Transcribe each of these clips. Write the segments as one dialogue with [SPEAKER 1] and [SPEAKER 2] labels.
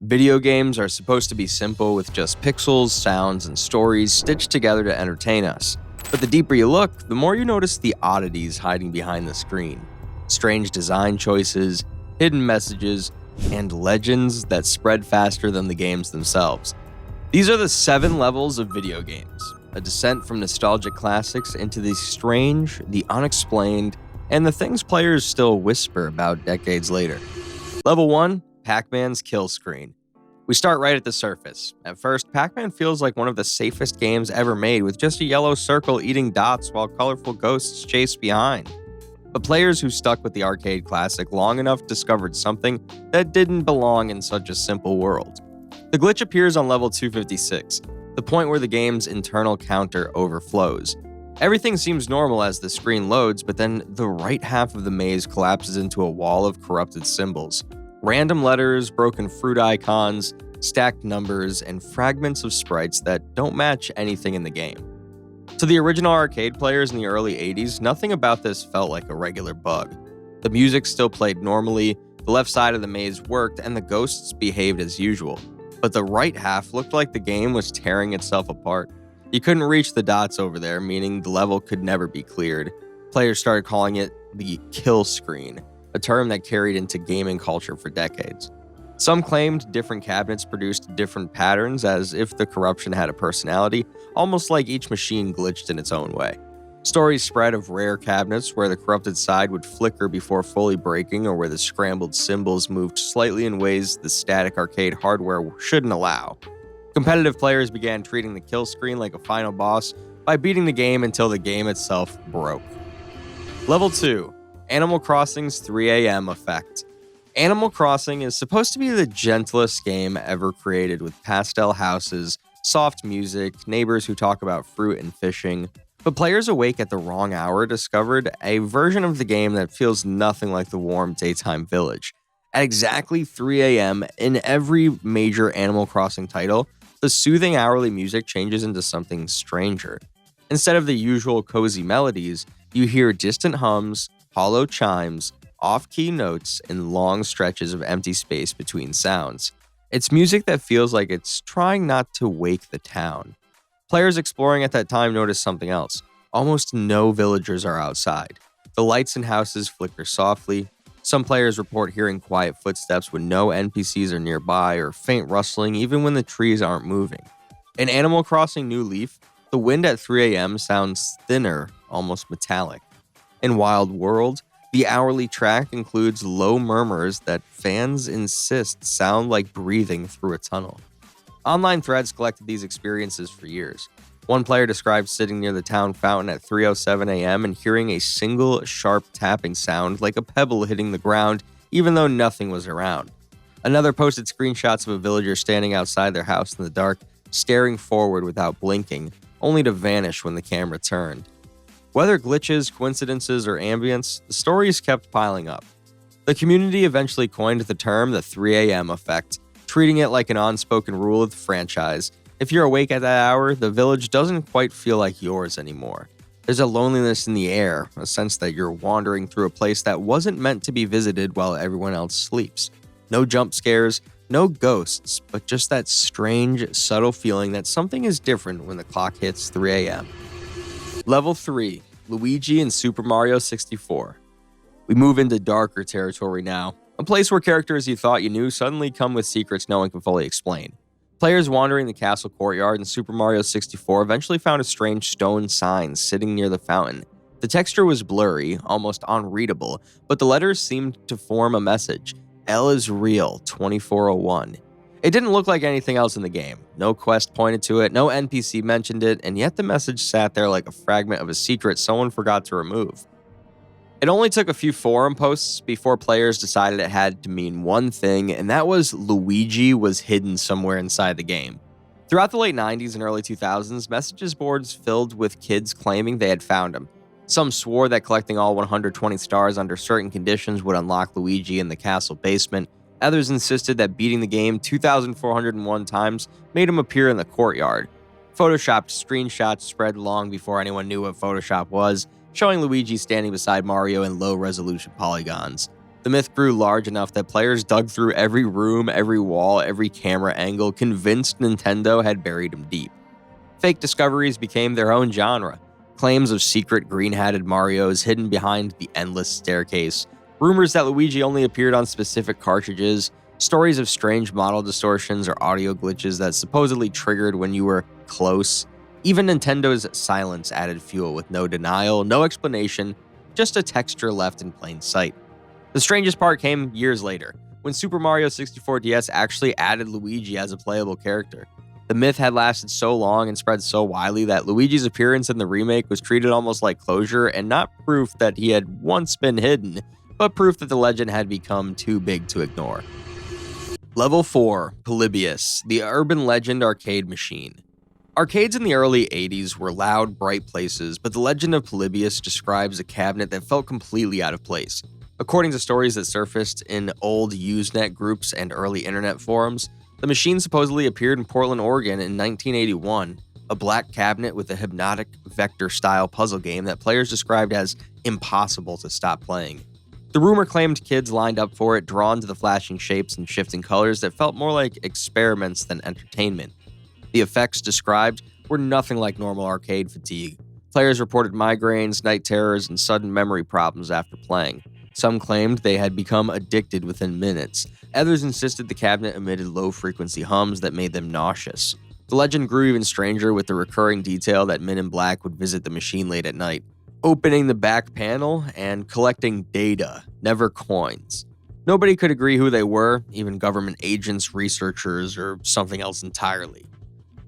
[SPEAKER 1] Video games are supposed to be simple with just pixels, sounds, and stories stitched together to entertain us. But the deeper you look, the more you notice the oddities hiding behind the screen. Strange design choices, hidden messages, and legends that spread faster than the games themselves. These are the 7 levels of video games, a descent from nostalgic classics into the strange, the unexplained, and the things players still whisper about decades later. Level 1, Pac-Man's Kill Screen. We start right at the surface. At first, Pac-Man feels like one of the safest games ever made, with just a yellow circle eating dots while colorful ghosts chase behind. But players who stuck with the arcade classic long enough discovered something that didn't belong in such a simple world. The glitch appears on level 256, the point where the game's internal counter overflows. Everything seems normal as the screen loads, but then the right half of the maze collapses into a wall of corrupted symbols. Random letters, broken fruit icons, stacked numbers, and fragments of sprites that don't match anything in the game. To the original arcade players in the early 80s, nothing about this felt like a regular bug. The music still played normally, the left side of the maze worked, and the ghosts behaved as usual. But the right half looked like the game was tearing itself apart. You couldn't reach the dots over there, meaning the level could never be cleared. Players started calling it the kill screen, a term that carried into gaming culture for decades. Some claimed different cabinets produced different patterns, as if the corruption had a personality, almost like each machine glitched in its own way. Stories spread of rare cabinets where the corrupted side would flicker before fully breaking, or where the scrambled symbols moved slightly in ways the static arcade hardware shouldn't allow. Competitive players began treating the kill screen like a final boss by beating the game until the game itself broke. Level 2, Animal Crossing's 3 AM Effect. Animal Crossing is supposed to be the gentlest game ever created, with pastel houses, soft music, neighbors who talk about fruit and fishing. But players awake at the wrong hour discovered a version of the game that feels nothing like the warm daytime village. At exactly 3 a.m. in every major Animal Crossing title, the soothing hourly music changes into something stranger. Instead of the usual cozy melodies, you hear distant hums, hollow chimes, off-key notes, and long stretches of empty space between sounds. It's music that feels like it's trying not to wake the town. Players exploring at that time notice something else. Almost no villagers are outside. The lights in houses flicker softly. Some players report hearing quiet footsteps when no NPCs are nearby, or faint rustling even when the trees aren't moving. In Animal Crossing New Leaf, the wind at 3 a.m. sounds thinner, almost metallic. In Wild World, the hourly track includes low murmurs that fans insist sound like breathing through a tunnel. Online threads collected these experiences for years. One player described sitting near the town fountain at 3:07 a.m. and hearing a single sharp tapping sound like a pebble hitting the ground, even though nothing was around. Another posted screenshots of a villager standing outside their house in the dark, staring forward without blinking, only to vanish when the camera turned. Whether glitches, coincidences, or ambience, the stories kept piling up. The community eventually coined the term the 3 a.m. effect, treating it like an unspoken rule of the franchise. If you're awake at that hour, the village doesn't quite feel like yours anymore. There's a loneliness in the air, a sense that you're wandering through a place that wasn't meant to be visited while everyone else sleeps. No jump scares, no ghosts, but just that strange, subtle feeling that something is different when the clock hits 3 a.m. Level 3, Luigi in Super Mario 64. We move into darker territory now, a place where characters you thought you knew suddenly come with secrets no one can fully explain. Players wandering the castle courtyard in Super Mario 64 eventually found a strange stone sign sitting near the fountain. The texture was blurry, almost unreadable, but the letters seemed to form a message. L is real, 2401. It didn't look like anything else in the game. No quest pointed to it, no NPC mentioned it, and yet the message sat there like a fragment of a secret someone forgot to remove. It only took a few forum posts before players decided it had to mean one thing, and that was Luigi was hidden somewhere inside the game. Throughout the late 90s and early 2000s, messages boards filled with kids claiming they had found him. Some swore that collecting all 120 stars under certain conditions would unlock Luigi in the castle basement. Others insisted that beating the game 2,401 times made him appear in the courtyard. Photoshopped screenshots spread long before anyone knew what Photoshop was, showing Luigi standing beside Mario in low-resolution polygons. The myth grew large enough that players dug through every room, every wall, every camera angle, convinced Nintendo had buried him deep. Fake discoveries became their own genre. Claims of secret green-hatted Marios hidden behind the endless staircase, rumors that Luigi only appeared on specific cartridges, stories of strange model distortions or audio glitches that supposedly triggered when you were close. Even Nintendo's silence added fuel with no denial, no explanation, just a texture left in plain sight. The strangest part came years later, when Super Mario 64 DS actually added Luigi as a playable character. The myth had lasted so long and spread so widely that Luigi's appearance in the remake was treated almost like closure and not proof that he had once been hidden, but proof that the legend had become too big to ignore. Level 4, Polybius, the urban legend arcade machine. Arcades in the early 80s were loud, bright places, but the legend of Polybius describes a cabinet that felt completely out of place. According to stories that surfaced in old Usenet groups and early internet forums, the machine supposedly appeared in Portland, Oregon in 1981, a black cabinet with a hypnotic vector-style puzzle game that players described as impossible to stop playing. The rumor claimed kids lined up for it, drawn to the flashing shapes and shifting colors that felt more like experiments than entertainment. The effects described were nothing like normal arcade fatigue. Players reported migraines, night terrors, and sudden memory problems after playing. Some claimed they had become addicted within minutes. Others insisted the cabinet emitted low-frequency hums that made them nauseous. The legend grew even stranger with the recurring detail that Men in Black would visit the machine late at night, opening the back panel and collecting data, never coins. Nobody could agree who they were, even government agents, researchers, or something else entirely.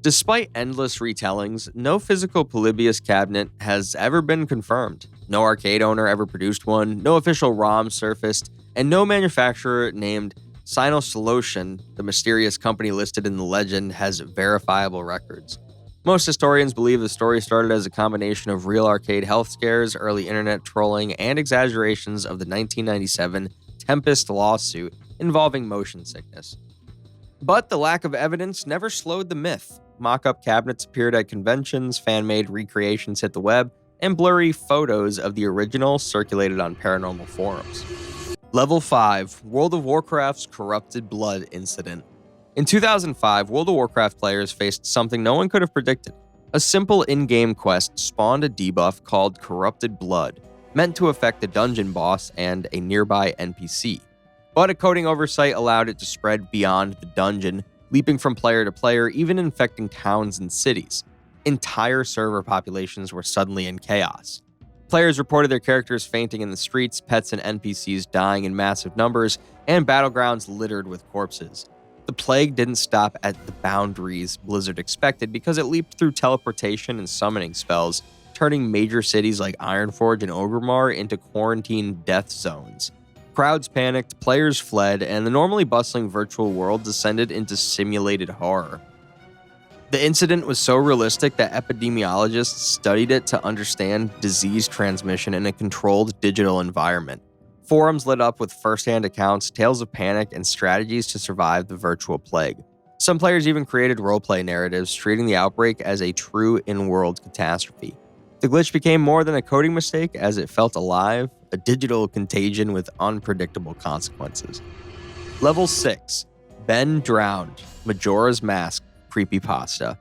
[SPEAKER 1] Despite endless retellings, no physical Polybius cabinet has ever been confirmed. No arcade owner ever produced one, no official ROM surfaced, and no manufacturer named Sinosolution, the mysterious company listed in the legend, has verifiable records. Most historians believe the story started as a combination of real arcade health scares, early internet trolling, and exaggerations of the 1997 Tempest lawsuit involving motion sickness. But the lack of evidence never slowed the myth. Mock-up cabinets appeared at conventions, fan-made recreations hit the web, and blurry photos of the original circulated on paranormal forums. Level 5, World of Warcraft's Corrupted Blood Incident. In 2005, World of Warcraft players faced something no one could have predicted. A simple in-game quest spawned a debuff called Corrupted Blood, meant to affect a dungeon boss and a nearby NPC. But a coding oversight allowed it to spread beyond the dungeon, leaping from player to player, even infecting towns and cities. Entire server populations were suddenly in chaos. Players reported their characters fainting in the streets, pets and NPCs dying in massive numbers, and battlegrounds littered with corpses. The plague didn't stop at the boundaries Blizzard expected because it leaped through teleportation and summoning spells, turning major cities like Ironforge and Orgrimmar into quarantine death zones. Crowds panicked, players fled, and the normally bustling virtual world descended into simulated horror. The incident was so realistic that epidemiologists studied it to understand disease transmission in a controlled digital environment. Forums lit up with first-hand accounts, tales of panic, and strategies to survive the virtual plague. Some players even created roleplay narratives, treating the outbreak as a true in-world catastrophe. The glitch became more than a coding mistake, as it felt alive, a digital contagion with unpredictable consequences. Level 6, Ben Drowned, Majora's Mask Creepypasta.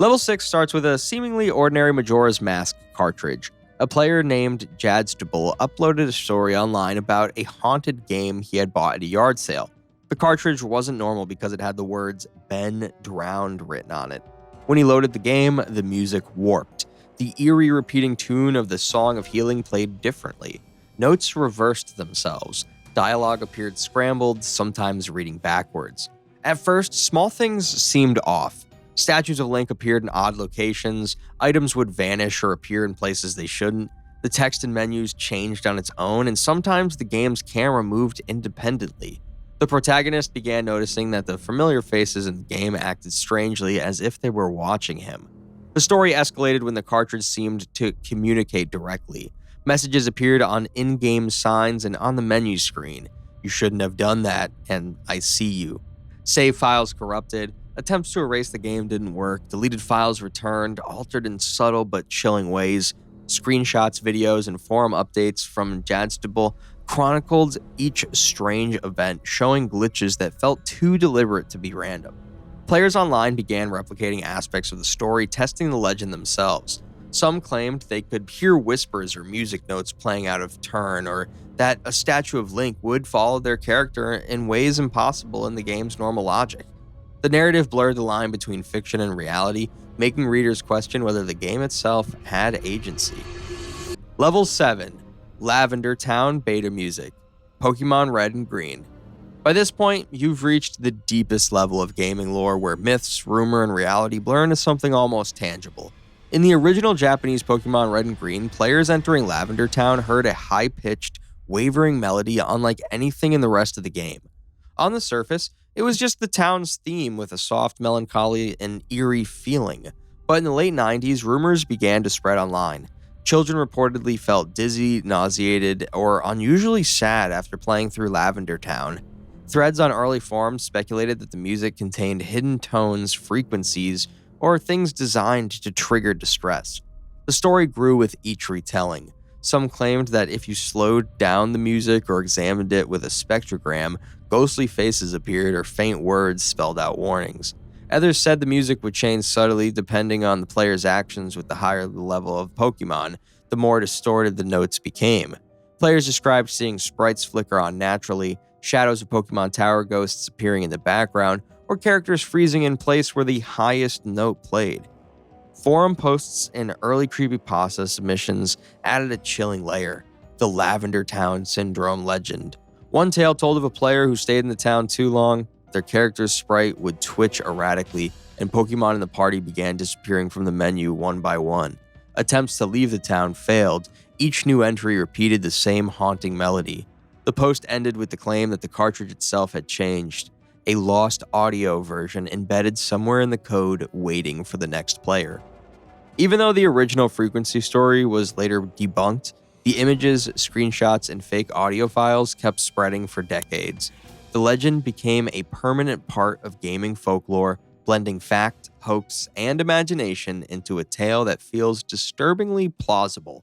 [SPEAKER 1] Level 6 starts with a seemingly ordinary Majora's Mask cartridge. A player named Jadstable uploaded a story online about a haunted game he had bought at a yard sale. The cartridge wasn't normal because it had the words Ben Drowned written on it. When he loaded the game, the music warped. The eerie repeating tune of the Song of Healing played differently. Notes reversed themselves. Dialogue appeared scrambled, sometimes reading backwards. At first, small things seemed off. Statues of Link appeared in odd locations, items would vanish or appear in places they shouldn't, the text and menus changed on its own, and sometimes the game's camera moved independently. The protagonist began noticing that the familiar faces in the game acted strangely, as if they were watching him. The story escalated when the cartridge seemed to communicate directly. Messages appeared on in-game signs and on the menu screen. "You shouldn't have done that," and "I see you." Save files corrupted. Attempts to erase the game didn't work. Deleted files returned, altered in subtle but chilling ways. Screenshots, videos, and forum updates from Jadstable chronicled each strange event, showing glitches that felt too deliberate to be random. Players online began replicating aspects of the story, testing the legend themselves. Some claimed they could hear whispers or music notes playing out of turn, or that a statue of Link would follow their character in ways impossible in the game's normal logic. The narrative blurred the line between fiction and reality, making readers question whether the game itself had agency. Level 7. Lavender Town Beta Music. Pokemon Red and Green. By this point, you've reached the deepest level of gaming lore where myths, rumor, and reality blur into something almost tangible. In the original Japanese Pokemon Red and Green, players entering Lavender Town heard a high-pitched, wavering melody unlike anything in the rest of the game. On the surface, it was just the town's theme with a soft melancholy and eerie feeling. But in the late 90s, rumors began to spread online. Children reportedly felt dizzy, nauseated, or unusually sad after playing through Lavender Town. Threads on early forums speculated that the music contained hidden tones, frequencies, or things designed to trigger distress. The story grew with each retelling. Some claimed that if you slowed down the music or examined it with a spectrogram, ghostly faces appeared or faint words spelled out warnings. Others said the music would change subtly depending on the player's actions. With the higher the level of Pokemon, the more distorted the notes became. Players described seeing sprites flicker unnaturally, shadows of Pokemon Tower ghosts appearing in the background, or characters freezing in place where the highest note played. Forum posts and early creepypasta submissions added a chilling layer: the Lavender Town Syndrome legend. One tale told of a player who stayed in the town too long. Their character's sprite would twitch erratically, and Pokemon in the party began disappearing from the menu one by one. Attempts to leave the town failed. Each new entry repeated the same haunting melody. The post ended with the claim that the cartridge itself had changed, a lost audio version embedded somewhere in the code waiting for the next player. Even though the original frequency story was later debunked, the images, screenshots, and fake audio files kept spreading for decades. The legend became a permanent part of gaming folklore, blending fact, hoax, and imagination into a tale that feels disturbingly plausible